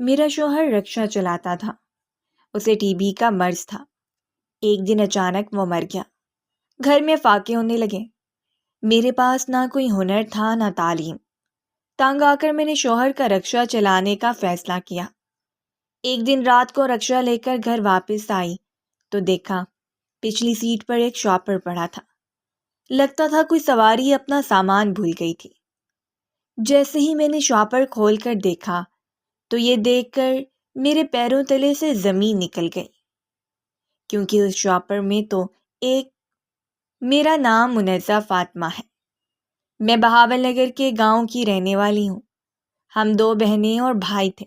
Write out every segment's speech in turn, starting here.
میرا شوہر رکشہ چلاتا تھا۔ اسے ٹی بی کا مرض تھا۔ ایک دن اچانک وہ مر گیا۔ گھر میں فاقے ہونے لگے۔ میرے پاس نہ کوئی ہنر تھا نہ تعلیم۔ تنگ آ کر میں نے شوہر کا رکشہ چلانے کا فیصلہ کیا۔ ایک دن رات کو رکشہ لے کر گھر واپس آئی تو دیکھا پچھلی سیٹ پر ایک شاپر پڑا تھا۔ لگتا تھا کوئی سواری اپنا سامان بھول گئی تھی۔ جیسے ہی میں نے شاپر کھول کر دیکھا تو یہ دیکھ کر میرے پیروں تلے سے زمین نکل گئی، کیونکہ اس شاپر میں تو میرا نام منزہ فاطمہ ہے۔ میں بہاول نگر کے گاؤں کی رہنے والی ہوں۔ ہم 2 بہنیں اور بھائی تھے۔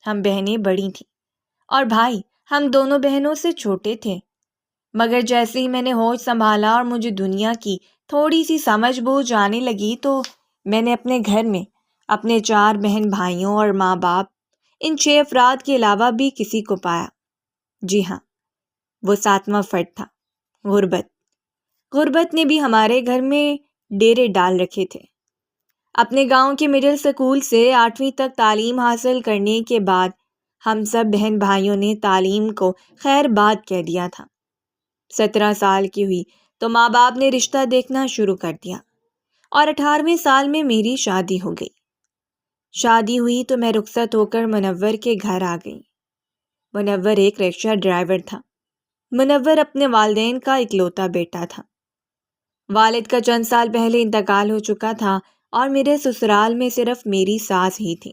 ہم بہنیں بڑی تھیں اور بھائی ہم دونوں بہنوں سے چھوٹے تھے۔ مگر جیسے ہی میں نے ہوش سنبھالا اور مجھے دنیا کی تھوڑی سی سمجھ بوجھ آنے لگی تو میں نے اپنے گھر میں اپنے 4 بہن بھائیوں اور ماں باپ، ان 6 افراد کے علاوہ بھی کسی کو پایا۔ جی ہاں، وہ 7واں فرد تھا، غربت۔ غربت نے بھی ہمارے گھر میں ڈیرے ڈال رکھے تھے۔ اپنے گاؤں کے مڈل سکول سے 8ویں تک تعلیم حاصل کرنے کے بعد ہم سب بہن بھائیوں نے تعلیم کو خیر بات کہہ دیا تھا۔ 17 سال کی ہوئی تو ماں باپ نے رشتہ دیکھنا شروع کر دیا اور 18ویں سال میں میری شادی ہو گئی۔ شادی ہوئی تو میں رخصت ہو کر منور کے گھر آ گئی۔ منور ایک رکشہ ڈرائیور تھا۔ منور اپنے والدین کا اکلوتا بیٹا تھا۔ والد کا چند سال پہلے انتقال ہو چکا تھا اور میرے سسرال میں صرف میری ساس ہی تھی۔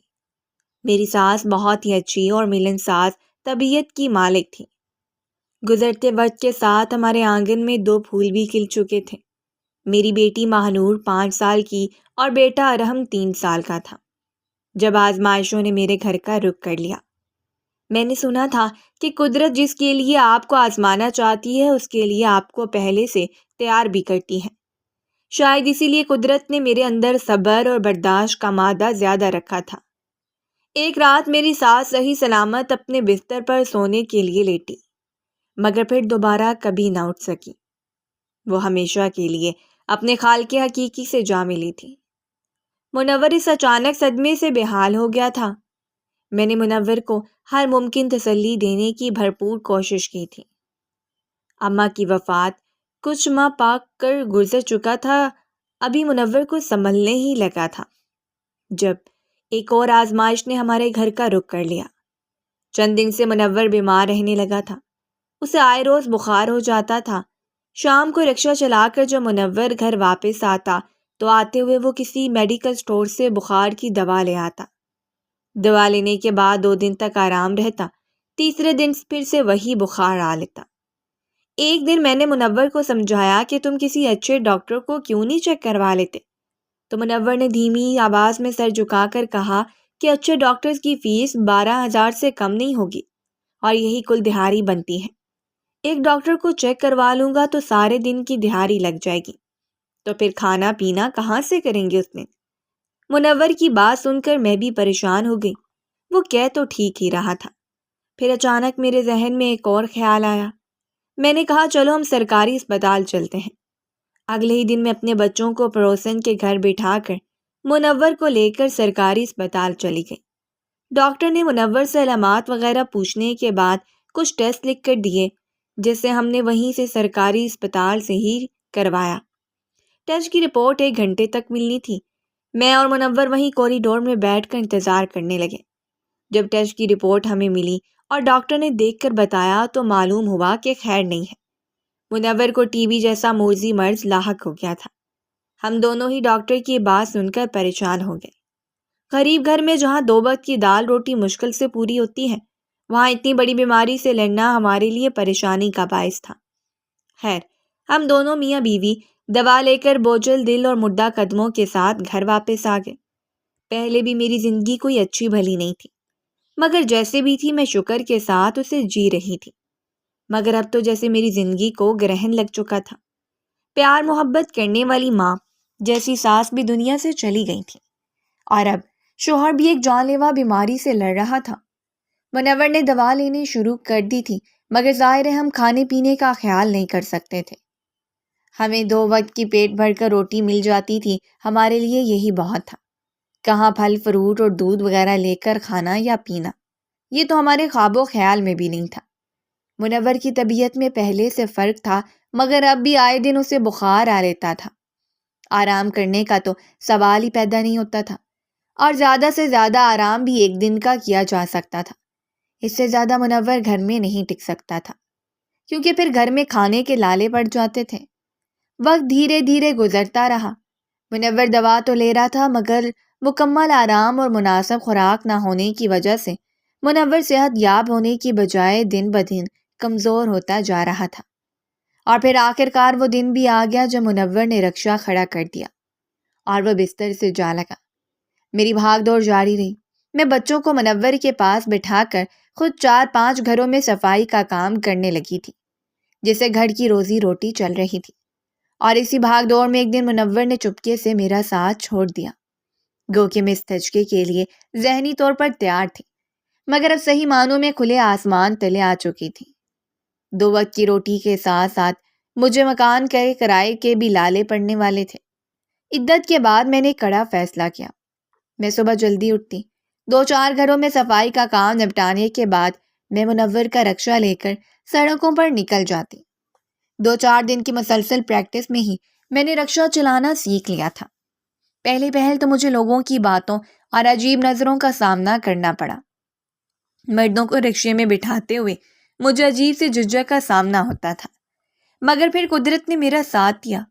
میری ساس بہت ہی اچھی اور ملنسار طبیعت کی مالک تھی۔ گزرتے وقت کے ساتھ ہمارے آنگن میں 2 پھول بھی کھل چکے تھے۔ میری بیٹی ماہنور 5 سال کی اور بیٹا ارحم 3 سال کا تھا جب آزمائشوں نے میرے گھر کا رخ کر لیا۔ میں نے سنا تھا کہ قدرت جس کے لیے آپ کو آزمانا چاہتی ہے اس کے لیے آپ کو پہلے سے تیار بھی کرتی ہے۔ شاید اسی لیے قدرت نے میرے اندر صبر اور برداشت کا مادہ زیادہ رکھا تھا۔ ایک رات میری ساس صحیح سلامت اپنے بستر پر سونے کے لیے لیٹی، مگر پھر دوبارہ کبھی نہ اٹھ سکی۔ وہ ہمیشہ کے لیے اپنے خالق حقیقی سے جا ملی تھی۔ منور اس اچانک صدمے سے بے حال ہو گیا تھا۔ میں نے منور کو ہر ممکن تسلی دینے کی بھرپور کوشش کی تھی۔ اماں کی وفات کچھ ماہ پاک کر گزر چکا تھا، ابھی منور کو سنبھلنے ہی لگا تھا جب ایک اور آزمائش نے ہمارے گھر کا رخ کر لیا۔ چند دن سے منور بیمار رہنے لگا تھا۔ اسے آئے روز بخار ہو جاتا تھا۔ شام کو رکشہ چلا کر جب منور گھر واپس آتا تو آتے ہوئے وہ کسی میڈیکل سٹور سے بخار کی دوا لے آتا۔ دوا لینے کے بعد 2 دن تک آرام رہتا، تیسرے دن پھر سے وہی بخار آ لیتا۔ ایک دن میں نے منور کو سمجھایا کہ تم کسی اچھے ڈاکٹر کو کیوں نہیں چیک کروا لیتے، تو منور نے دھیمی آواز میں سر جھکا کر کہا کہ اچھے ڈاکٹرز کی فیس 12,000 سے کم نہیں ہوگی اور یہی کل دہاڑی بنتی ہے۔ ایک ڈاکٹر کو چیک کروا لوں گا تو سارے دن کی دہاڑی لگ جائے گی، تو پھر کھانا پینا کہاں سے کریں گے اس دن؟ منور کی بات سن کر میں بھی پریشان ہو گئی۔ وہ کہہ تو ٹھیک ہی رہا تھا۔ پھر اچانک میرے ذہن میں ایک اور خیال آیا۔ میں نے کہا چلو ہم سرکاری اسپتال چلتے ہیں۔ اگلے ہی دن میں اپنے بچوں کو پڑوسن کے گھر بٹھا کر منور کو لے کر سرکاری اسپتال چلی گئی۔ ڈاکٹر نے منور سے علامات وغیرہ پوچھنے کے بعد کچھ ٹیسٹ لکھ کر دیے، جسے ہم نے وہیں سے سرکاری اسپتال سے ہی کروایا۔ ٹیسٹ کی رپورٹ 1 گھنٹے تک ملنی تھی۔ میں اور منور وہیں کوریڈور میں بیٹھ کر انتظار کرنے لگے۔ جب ٹیسٹ کی رپورٹ ہمیں ملی اور ڈاکٹر نے دیکھ کر بتایا تو معلوم ہوا کہ خیر نہیں ہے۔ منور کو ٹی بی جیسا مورزی مرض لاحق ہو گیا تھا۔ ہم دونوں ہی ڈاکٹر کی بات سن کر پریشان ہو گئے۔ غریب گھر میں جہاں 2 وقت کی دال روٹی مشکل سے پوری ہوتی ہے، وہاں اتنی بڑی بیماری سے لڑنا ہمارے لیے پریشانی کا باعث تھا۔ خیر، ہم دونوں میاں بیوی دوا لے کر بوجھل دل اور مردہ قدموں کے ساتھ گھر واپس آ گئے۔ پہلے بھی میری زندگی کوئی اچھی بھلی نہیں تھی، مگر جیسے بھی تھی میں شکر کے ساتھ اسے جی رہی تھی۔ مگر اب تو جیسے میری زندگی کو گرہن لگ چکا تھا۔ پیار محبت کرنے والی ماں جیسی ساس بھی دنیا سے چلی گئی تھی اور اب شوہر بھی ایک جان لیوا بیماری سے لڑ رہا تھا۔ منور نے دوا لینی شروع کر دی تھی، مگر ظاہر ہے ہم کھانے پینے کا خیال نہیں کر سکتے تھے۔ ہمیں 2 وقت کی پیٹ بھر کر روٹی مل جاتی تھی، ہمارے لیے یہی بہت تھا۔ کہاں پھل فروٹ اور دودھ وغیرہ لے کر کھانا یا پینا۔ یہ تو ہمارے خواب و خیال میں بھی نہیں تھا۔ منور کی طبیعت میں پہلے سے فرق تھا، مگر اب بھی آئے دن اسے بخار آ لیتا تھا۔ آرام کرنے کا تو سوال ہی پیدا نہیں ہوتا تھا، اور زیادہ سے زیادہ آرام بھی ایک دن کا کیا جا سکتا تھا۔ اس سے زیادہ منور گھر میں نہیں ٹک سکتا تھا، کیونکہ پھر گھر میں کھانے کے لالے پڑ جاتے تھے۔ وقت دھیرے دھیرے گزرتا رہا۔ منور دوا تو لے رہا تھا، مگر مکمل آرام اور مناسب خوراک نہ ہونے کی وجہ سے منور صحت یاب ہونے کی بجائے دن بدن کمزور ہوتا جا رہا تھا۔ اور پھر آخرکار وہ دن بھی آ گیا جب منور نے رکشہ کھڑا کر دیا اور وہ بستر سے جا لگا۔ میری بھاگ دوڑ جاری رہی۔ میں بچوں کو منور کے پاس بٹھا کر خود 4-5 گھروں میں صفائی کا کام کرنے لگی تھی، جس سے گھر کی روزی روٹی چل رہی تھی۔ اور اسی بھاگ دوڑ میں ایک دن منور نے چپکے سے میرا ساتھ چھوڑ دیا۔ گو کہ میں اس دھچکے کے لیے ذہنی طور پر تیار تھی، مگر اب صحیح معنوں میں کھلے آسمان تلے آ چکی تھی۔ 2 وقت کی روٹی کے ساتھ ساتھ مجھے مکان کے کرائے کے بھی لالے پڑنے والے تھے۔ عدت کے بعد میں نے کڑا فیصلہ کیا۔ میں صبح جلدی اٹھتی، 2-4 گھروں میں صفائی کا کام نپٹانے کے بعد میں منور کا رکشہ لے کر سڑکوں پر نکل جاتی۔ 2-4 دن کی مسلسل پریکٹس میں ہی میں نے رکشہ چلانا سیکھ لیا تھا۔ پہلے پہل تو مجھے لوگوں کی باتوں اور عجیب نظروں کا سامنا کرنا پڑا۔ مردوں کو رکشے میں بٹھاتے ہوئے مجھے عجیب سے جھجک کا سامنا ہوتا تھا، مگر پھر قدرت نے میرا ساتھ دیا۔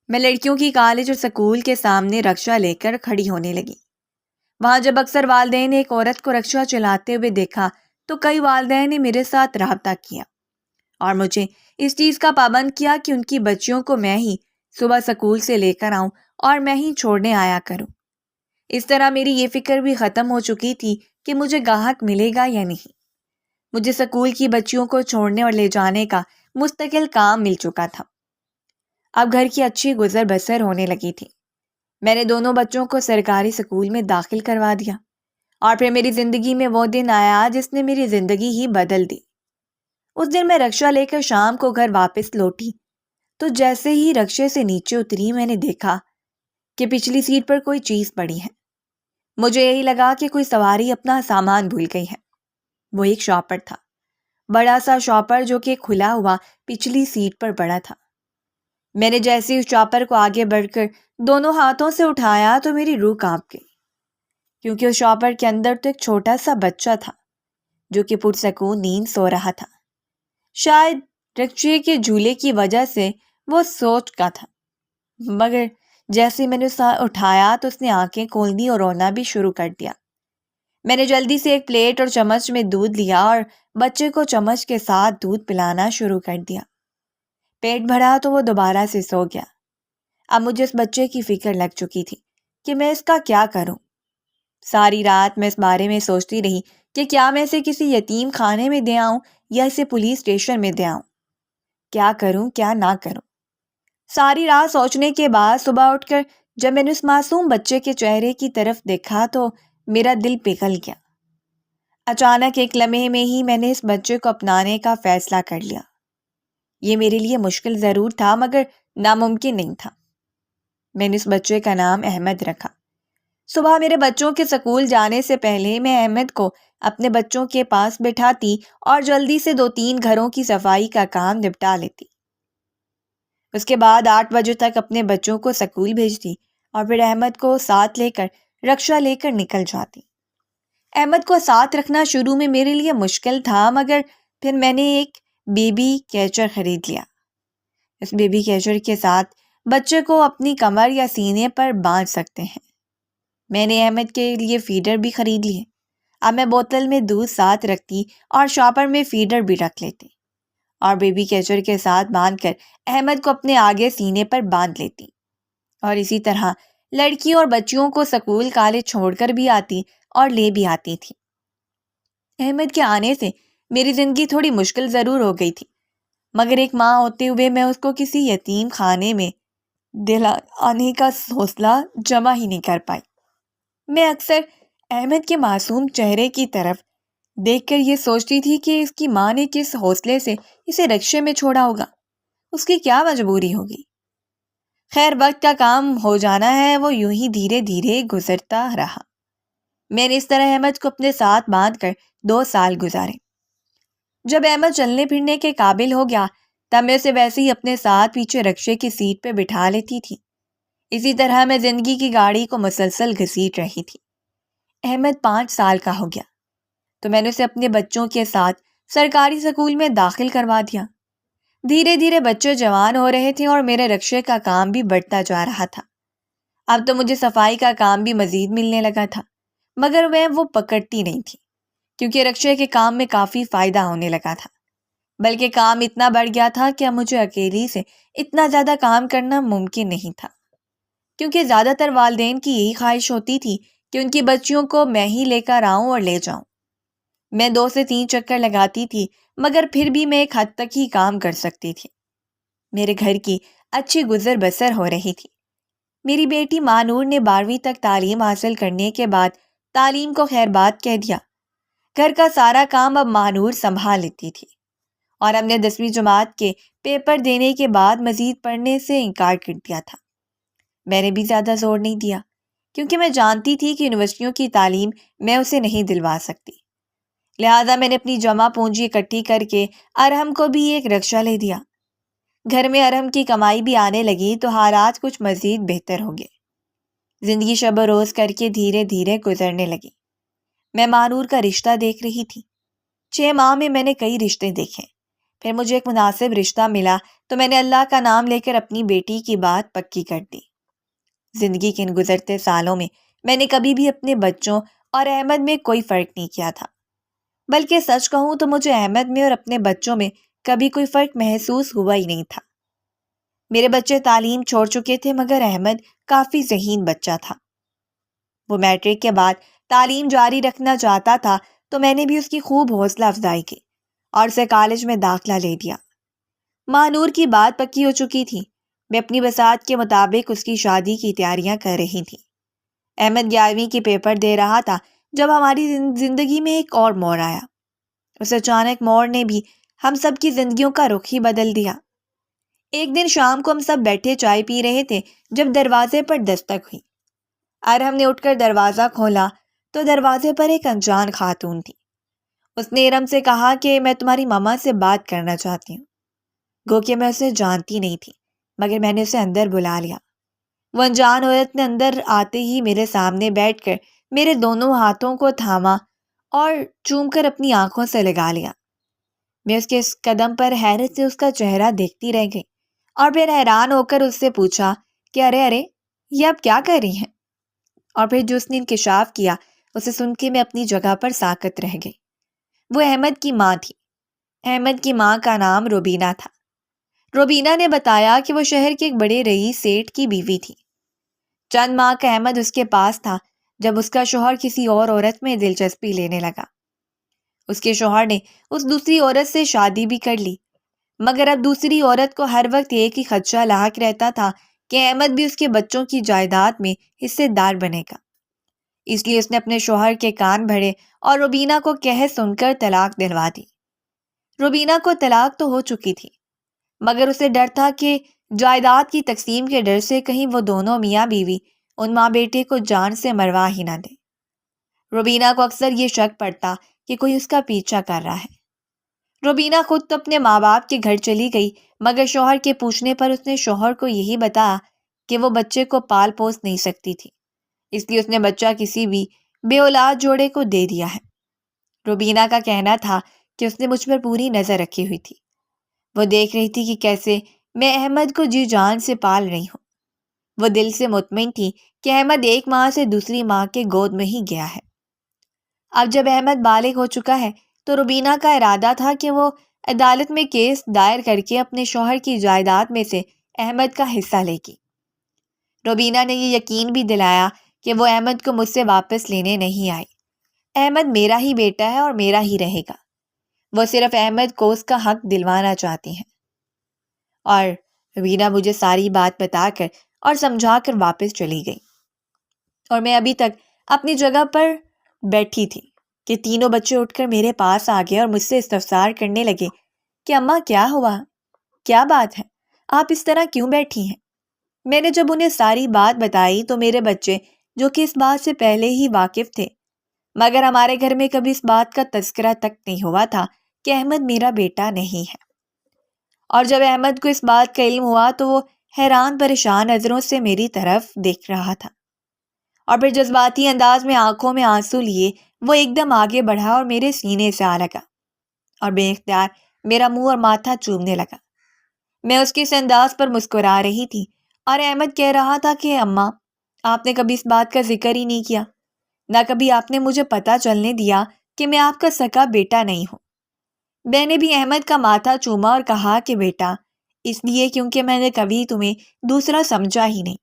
میں لڑکیوں کی کالج اور سکول کے سامنے رکشہ لے کر کھڑی ہونے لگی۔ وہاں جب اکثر والدین نے ایک عورت کو رکشہ چلاتے ہوئے دیکھا تو کئی والدین نے میرے ساتھ رابطہ کیا اور مجھے اس چیز کا پابند کیا کہ ان کی بچیوں کو میں ہی صبح سکول سے لے کر آؤں اور میں ہی چھوڑنے آیا کروں۔ اس طرح میری یہ فکر بھی ختم ہو چکی تھی کہ مجھے گاہک ملے گا یا نہیں۔ مجھے سکول کی بچیوں کو چھوڑنے اور لے جانے کا مستقل کام مل چکا تھا۔ اب گھر کی اچھی گزر بسر ہونے لگی تھی۔ میں نے دونوں بچوں کو سرکاری سکول میں داخل کروا دیا، اور پھر میری زندگی میں وہ دن آیا جس نے میری زندگی ہی بدل دی۔ اس دن میں رکشہ لے کر شام کو گھر واپس لوٹی تو جیسے ہی رکشے سے نیچے اتری میں نے دیکھا کہ پچھلی سیٹ پر کوئی چیز پڑی ہے۔ مجھے یہی لگا کہ کوئی سواری اپنا سامان بھول گئی ہے۔ وہ ایک شاپر تھا، بڑا سا شاپر جو کہ کھلا ہوا پچھلی سیٹ پر پڑا تھا۔ میں نے جیسے اس شاپر کو آگے بڑھ کر دونوں ہاتھوں سے اٹھایا تو میری روح کانپ گئی، کیونکہ اس شاپر کے اندر تو ایک چھوٹا سا بچہ تھا جو کہ پرسکون نیند سو رہا تھا۔ شاید رکشے کے جھولے کی وجہ سے وہ سو چکا تھا، مگر جیسے میں نے اسے اٹھایا تو اس نے آنکھیں کھول دی اور رونا بھی شروع کر دیا۔ میں نے جلدی سے ایک پلیٹ اور چمچ میں دودھ لیا اور بچے کو چمچ کے ساتھ دودھ پلانا شروع کر دیا۔ پیٹ بھرا تو وہ دوبارہ سے سو گیا۔ اب مجھے اس بچے کی فکر لگ چکی تھی کہ میں اس کا کیا کروں۔ ساری رات میں اس بارے میں سوچتی رہی کہ کیا میں اسے کسی یتیم خانے میں دے آؤں یا اسے پولیس اسٹیشن میں دے آؤں۔ کیا کروں کیا نہ کروں۔ ساری رات سوچنے کے بعد صبح اٹھ کر جب میں نے اس معصوم بچے کے چہرے کی طرف دیکھا تو میرا دل پگھل گیا۔ اچانک ایک لمحے میں ہی میں نے اس بچے کو اپنانے کا فیصلہ کر لیا۔ یہ میرے لیے مشکل ضرور تھا مگر ناممکن نہیں تھا۔ میں نے اس بچے کا نام احمد رکھا۔ صبح میرے بچوں کے سکول جانے سے پہلے میں احمد کو اپنے بچوں کے پاس بٹھاتی اور جلدی سے 2-3 گھروں کی صفائی کا کام نپٹا لیتی۔ اس کے بعد 8 بجے تک اپنے بچوں کو سکول بھیجتی اور پھر احمد کو ساتھ لے کر رکشہ لے کر نکل جاتی۔ احمد کو ساتھ رکھنا شروع میں میرے لیے مشکل تھا، مگر پھر میں نے ایک بیبی کیچر خرید لیا۔ اس بیبی کیچر کے ساتھ بچے کو اپنی کمر یا سینے پر باندھ سکتے ہیں۔ میں نے احمد کے لیے فیڈر بھی خرید لیے۔ اب میں بوتل میں دودھ ساتھ رکھتی اور شاپر میں فیڈر بھی رکھ لیتی اور بیبی کیچر کے ساتھ باندھ کر احمد کو اپنے آگے سینے پر باندھ لیتی، اور اسی طرح لڑکیوں اور بچیوں کو سکول کالج چھوڑ کر بھی آتی اور لے بھی آتی تھی۔ احمد کے آنے سے میری زندگی تھوڑی مشکل ضرور ہو گئی تھی، مگر ایک ماں ہوتے ہوئے میں اس کو کسی یتیم خانے میں دلانے کا حوصلہ جمع ہی نہیں کر پائی۔ میں اکثر احمد کے معصوم چہرے کی طرف دیکھ کر یہ سوچتی تھی کہ اس کی ماں نے کس حوصلے سے اسے رکشے میں چھوڑا ہوگا، اس کی کیا مجبوری ہوگی۔ خیر، وقت کا کام ہو جانا ہے، وہ یوں ہی دھیرے دھیرے گزرتا رہا۔ میں نے اس طرح احمد کو اپنے ساتھ باندھ کر 2 سال گزارے۔ جب احمد چلنے پھرنے کے قابل ہو گیا تب میں اسے ویسے ہی اپنے ساتھ پیچھے رکشے کی سیٹ پہ بٹھا لیتی تھی۔ اسی طرح میں زندگی کی گاڑی کو مسلسل گھسیٹ رہی تھی۔ احمد 5 سال کا ہو گیا تو میں نے اسے اپنے بچوں کے ساتھ سرکاری سکول میں داخل کروا دیا۔ دھیرے دھیرے بچے جوان ہو رہے تھے اور میرے رکشے کا کام بھی بڑھتا جا رہا تھا۔ اب تو مجھے صفائی کا کام بھی مزید ملنے لگا تھا، مگر میں وہ پکڑتی نہیں تھی کیونکہ رکشے کے کام میں کافی فائدہ ہونے لگا تھا۔ بلکہ کام اتنا بڑھ گیا تھا کہ اب مجھے اکیلی سے اتنا زیادہ کام کرنا ممکن نہیں تھا، کیونکہ زیادہ تر والدین کی یہی خواہش ہوتی تھی کہ ان کی بچیوں کو میں ہی لے کر آؤں اور لے جاؤں۔ میں 2 سے 3 چکر لگاتی تھی مگر پھر بھی میں ایک حد تک ہی کام کر سکتی تھی۔ میرے گھر کی اچھی گزر بسر ہو رہی تھی۔ میری بیٹی مانور نے 12ویں تک تعلیم حاصل کرنے کے بعد تعلیم کو خیر بات کہہ دیا۔ گھر کا سارا کام اب مانور سنبھال لیتی تھی اور ہم نے 10ویں جماعت کے پیپر دینے کے بعد مزید پڑھنے سے انکار کر دیا تھا۔ میں نے بھی زیادہ زور نہیں دیا کیونکہ میں جانتی تھی کہ یونیورسٹیوں کی تعلیم میں اسے نہیں دلوا سکتی۔ لہٰذا میں نے اپنی جمع پونجی اکٹھی کر کے ارحم کو بھی ایک رکشہ لے دیا۔ گھر میں ارحم کی کمائی بھی آنے لگی تو حالات کچھ مزید بہتر ہو گئے۔ زندگی شب و روز کر کے دھیرے دھیرے گزرنے لگی۔ میں مانور کا رشتہ دیکھ رہی تھی۔ 6 ماہ میں نے کئی رشتے دیکھے، پھر مجھے ایک مناسب رشتہ ملا تو میں نے اللہ کا نام لے کر اپنی بیٹی کی بات پکی کر دی۔ زندگی کے ان گزرتے سالوں میں نے کبھی بھی اپنے بچوں اور احمد میں کوئی فرق نہیں کیا تھا، بلکہ سچ کہوں تو مجھے احمد میں اور اپنے بچوں میں کبھی کوئی فرق محسوس ہوا ہی نہیں تھا۔ میرے بچے تعلیم چھوڑ چکے تھے مگر احمد کافی ذہین بچہ تھا۔ وہ میٹرک کے بعد تعلیم جاری رکھنا چاہتا تھا تو میں نے بھی اس کی خوب حوصلہ افزائی کی اور اسے کالج میں داخلہ لے دیا۔ مانور کی بات پکی ہو چکی تھی۔ میں اپنی بساط کے مطابق اس کی شادی کی تیاریاں کر رہی تھی۔ احمد 11ویں کے پیپر دے رہا تھا جب ہماری زندگی میں ایک اور موڑ آیا۔ اس اچانک موڑ نے بھی ہم سب کی زندگیوں کا رخ ہی بدل دیا۔ ایک دن شام کو ہم سب بیٹھے چائے پی رہے تھے جب دروازے پر دستک ہوئی۔ ارحم نے اٹھ کر دروازہ کھولا تو دروازے پر ایک انجان خاتون تھی۔ اس نے ارحم سے کہا کہ میں تمہاری ماما سے بات کرنا چاہتی ہوں۔ گو کہ میں اسے جانتی نہیں تھی مگر میں نے اسے اندر بلا لیا۔ وہ انجان عورت نے اندر آتے ہی میرے سامنے بیٹھ کر میرے دونوں ہاتھوں کو تھاما اور چوم کر اپنی آنکھوں سے لگا لیا۔ میں اس کے اس قدم پر حیرت سے اس کا چہرہ دیکھتی رہ گئی اور پھر حیران ہو کر اس سے پوچھا کہ ارے یہ آپ کیا کر رہی ہیں؟ اور پھر جو اس نے انکشاف کیا اسے سن کے میں اپنی جگہ پر ساکت رہ گئی۔ وہ احمد کی ماں تھی۔ احمد کی ماں کا نام روبینہ تھا۔ روبینہ نے بتایا کہ وہ شہر کے ایک بڑے رئیس سیٹھ کی بیوی تھی۔ چند ماہ کا احمد اس کے پاس تھا جب اس کا شوہر کسی اور عورت میں دلچسپی لینے لگا۔ اس کے شوہر نے اس دوسری عورت سے شادی بھی کر لی مگر اب دوسری عورت کو ہر وقت ایک ہی خدشہ لاحق رہتا تھا کہ احمد بھی اس کے بچوں کی جائیداد میں حصے دار بنے گا۔ اس لیے اس نے اپنے شوہر کے کان بھرے اور روبینہ کو کہہ سن کر طلاق دلوا دی۔ روبینہ کو طلاق تو ہو چکی تھی مگر اسے ڈر تھا کہ جائیداد کی تقسیم کے ڈر سے کہیں وہ دونوں میاں بیوی ان ماں بیٹے کو جان سے مروا ہی نہ دے۔ روبینہ کو اکثر یہ شک پڑتا کہ کوئی اس کا پیچھا کر رہا ہے۔ روبینہ خود تو اپنے ماں باپ کے گھر چلی گئی مگر شوہر کے پوچھنے پر اس نے شوہر کو یہی بتایا کہ وہ بچے کو پال پوس نہیں سکتی تھی، اس لیے اس نے بچہ کسی بھی بے اولاد جوڑے کو دے دیا ہے۔ روبینہ کا کہنا تھا کہ اس نے مجھ پر پوری نظر رکھی ہوئی تھی۔ وہ دیکھ رہی تھی کہ کیسے میں احمد کو جی جان سے پال رہی ہوں۔ وہ دل سے مطمئن تھی کہ احمد ایک ماں سے دوسری ماں کے گود میں ہی گیا ہے۔ اب جب احمد بالغ ہو چکا ہے تو روبینہ کا ارادہ تھا کہ وہ عدالت میں کیس دائر کر کے اپنے شوہر کی جائیداد میں سے احمد کا حصہ لے گی۔ روبینہ نے یہ یقین بھی دلایا کہ وہ احمد کو مجھ سے واپس لینے نہیں آئی۔ احمد میرا ہی بیٹا ہے اور میرا ہی رہے گا۔ وہ صرف احمد کو اس کا حق دلوانا چاہتی ہیں۔ اور روبینہ مجھے ساری بات بتا کر اور سمجھا کر واپس چلی گئی اور میں ابھی تک اپنی جگہ پر بیٹھی تھی کہ تینوں بچے اٹھ کر میرے پاس آ گئے اور مجھ سے استفسار کرنے لگے کہ اماں کیا ہوا؟ کیا بات ہے؟ آپ اس طرح کیوں بیٹھی ہیں؟ میں نے جب انہیں ساری بات بتائی تو میرے بچے جو کہ اس بات سے پہلے ہی واقف تھے مگر ہمارے گھر میں کبھی اس بات کا تذکرہ تک نہیں ہوا تھا کہ احمد میرا بیٹا نہیں ہے۔ اور جب احمد کو اس بات کا علم ہوا تو وہ حیران پریشان نظروں سے میری طرف دیکھ رہا تھا، اور پھر جذباتی انداز میں آنکھوں میں آنسو لیے وہ ایک دم آگے بڑھا اور میرے سینے سے آ لگا اور بے اختیار میرا منہ اور ماتھا چومنے لگا۔ میں اس کے اس انداز پر مسکرا رہی تھی اور احمد کہہ رہا تھا کہ اماں، آپ نے کبھی اس بات کا ذکر ہی نہیں کیا، نہ کبھی آپ نے مجھے پتہ چلنے دیا کہ میں آپ کا سگا بیٹا نہیں ہوں۔ میں نے بھی احمد کا ماتھا چوما اور کہا کہ بیٹا اس لیے کیونکہ میں نے کبھی تمہیں دوسرا سمجھا ہی نہیں،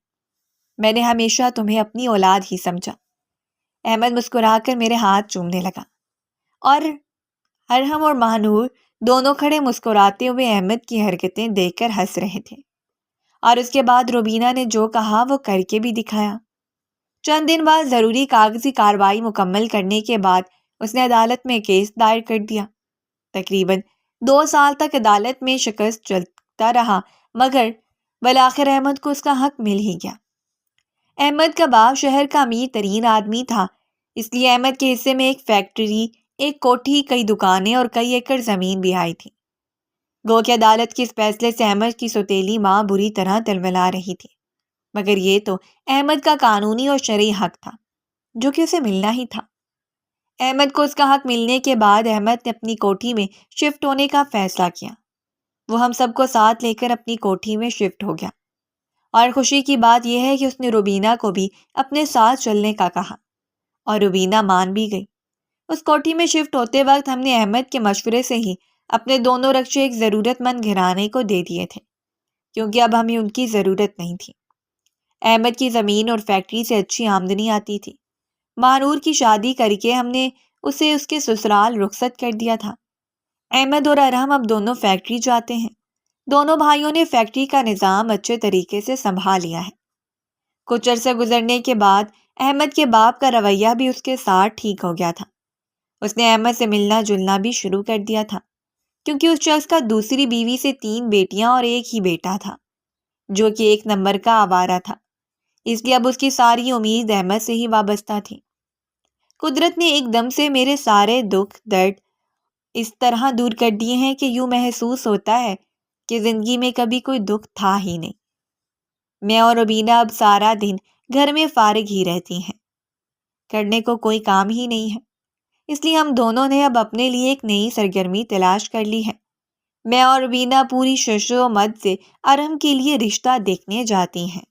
میں نے ہمیشہ تمہیں اپنی اولاد ہی سمجھا۔ احمد مسکرا کر میرے ہاتھ چومنے لگا اور ارحم اور مہنور دونوں کھڑے مسکراتے ہوئے احمد کی حرکتیں دیکھ کر ہنس رہے تھے، اور اس کے بعد روبینہ نے جو کہا وہ کر کے بھی دکھایا۔ چند دن بعد ضروری کاغذی کارروائی مکمل کرنے کے بعد اس نے عدالت میں کیس دائر کر دیا۔ تقریباً 2 سال تک عدالت میں شکست چلتا رہا، مگر بالآخر احمد کو اس کا حق مل ہی گیا۔ احمد کا باپ شہر کا امیر ترین آدمی تھا، اس لیے احمد کے حصے میں ایک فیکٹری، ایک کوٹھی، کئی دکانیں اور کئی ایکڑ زمین بھی آئی تھی۔ گو کہ عدالت کے اس فیصلے سے احمد کی سوتیلی ماں بری طرح تلملا رہی تھی، مگر یہ تو احمد کا قانونی اور شرعی حق تھا جو کہ اسے ملنا ہی تھا۔ احمد کو اس کا حق ملنے کے بعد احمد نے اپنی کوٹھی میں شفٹ ہونے کا فیصلہ کیا۔ وہ ہم سب کو ساتھ لے کر اپنی کوٹھی میں شفٹ ہو گیا، اور خوشی کی بات یہ ہے کہ اس نے روبینہ کو بھی اپنے ساتھ چلنے کا کہا اور روبینہ مان بھی گئی۔ اس کوٹھی میں شفٹ ہوتے وقت ہم نے احمد کے مشورے سے ہی اپنے دونوں رقچے ایک ضرورت مند گھرانے کو دے دیے تھے، کیونکہ اب ہمیں ان کی ضرورت نہیں تھی۔ احمد کی زمین اور فیکٹری سے اچھی آمدنی آتی تھی۔ مہنور کی شادی کر کے ہم نے اسے اس کے سسرال رخصت کر دیا تھا۔ احمد اور ارحم اب دونوں فیکٹری جاتے ہیں۔ دونوں بھائیوں نے فیکٹری کا نظام اچھے طریقے سے سنبھال لیا ہے۔ کچھ عرصہ گزرنے کے بعد احمد کے باپ کا رویہ بھی اس کے ساتھ ٹھیک ہو گیا تھا۔ اس نے احمد سے ملنا جلنا بھی شروع کر دیا تھا، کیونکہ اس شخص کا دوسری بیوی سے 3 بیٹیاں اور ایک ہی بیٹا تھا جو کہ 1 نمبر کا آوارہ تھا، اس لیے اب اس کی ساری امید احمد سے ہی وابستہ تھی۔ قدرت نے ایک دم سے میرے سارے دکھ درد اس طرح دور کر دیے ہیں کہ یوں محسوس ہوتا ہے کہ زندگی میں کبھی کوئی دکھ تھا ہی نہیں۔ میں اور روبینہ اب سارا دن گھر میں فارغ ہی رہتی ہیں، کرنے کو کوئی کام ہی نہیں ہے، اس لیے ہم دونوں نے اب اپنے لیے ایک نئی سرگرمی تلاش کر لی ہے۔ میں اور روبینہ پوری شش و مد سے ارحم کے لیے رشتہ دیکھنے جاتی ہیں۔